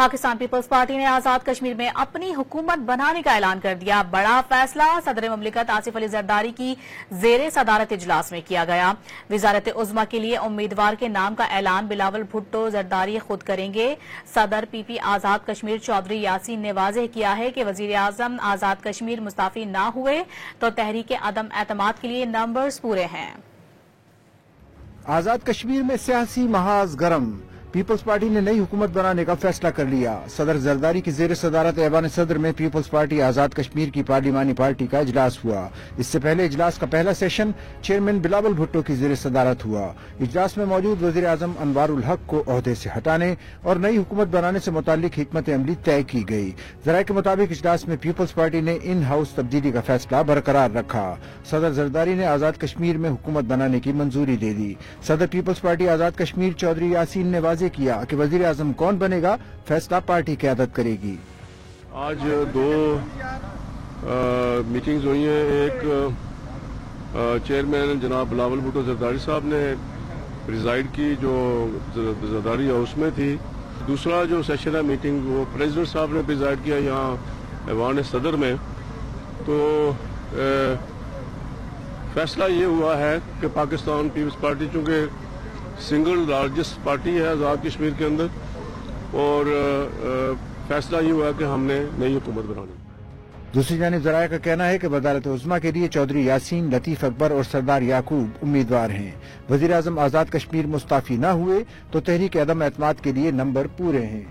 Pakistan Peoples party نے آزاد کشمیر میں اپنی حکومت بنانے کا اعلان کر دیا۔ بڑا فیصلہ صدر مملکت آصف علی زرداری کی زیر صدارت اجلاس میں کیا گیا۔ وزارت عظمیٰ کے لیے امیدوار کے نام کا اعلان بلاول بھٹو زرداری خود کریں گے۔ صدر پی پی آزاد کشمیر چودھری یاسین نے واضح کیا ہے کہ وزیر اعظم آزاد کشمیر مستعفی نہ ہوئے تو تحریک عدم اعتماد کے لیے نمبرز پورے ہیں۔ آزاد کشمیر میں سیاسی محاذ گرم، پیپلز پارٹی نے نئی حکومت بنانے کا فیصلہ کر لیا۔ صدر زرداری کی زیر صدارت ایوان صدر میں پیپلز پارٹی آزاد کشمیر کی پارلیمانی پارٹی کا اجلاس ہوا۔ اس سے پہلے اجلاس کا پہلا سیشن چیئرمین بلاول بھٹو کی زیر صدارت ہوا۔ اجلاس میں موجود وزیر اعظم انوار الحق کو عہدے سے ہٹانے اور نئی حکومت بنانے سے متعلق حکمت عملی طے کی گئی۔ ذرائع کے مطابق اجلاس میں پیپلز پارٹی نے ان ہاؤس تبدیلی کا فیصلہ برقرار رکھا۔ صدر زرداری نے آزاد کشمیر میں حکومت بنانے کی منظوری دے دی۔ صدر پیپلز پارٹی آزاد کشمیر چودھری یاسین نے واضح کیا کہ وزیر اعظم کون بنے گا فیصلہ پارٹی قیادت کرے گی۔ آج دو میٹنگز ہوئی ہیں، ایک چیئرمین جناب بلاول بھٹو زرداری صاحب نے پریزائڈ کی جو زرداری ہاؤس میں تھی۔ دوسرا جو سیشن ہے میٹنگ وہ پریزیڈنٹ صاحب نے پریزائڈ کیا یہاں ایوان صدر میں۔ تو فیصلہ یہ ہوا ہے کہ پاکستان پیپلز پارٹی چونکہ سنگل لارجسٹ پارٹی ہے آزاد کشمیر کے اندر، اور فیصلہ یہ ہوا کہ ہم نے نئی حکومت بنانی۔ دوسری جانب ذرائع کا کہنا ہے کہ وزارت عظمیٰ کے لیے چودھری یاسین، لطیف اکبر اور سردار یعقوب امیدوار ہیں۔ وزیر اعظم آزاد کشمیر مستعفی نہ ہوئے تو تحریک عدم اعتماد کے لیے نمبر پورے ہیں۔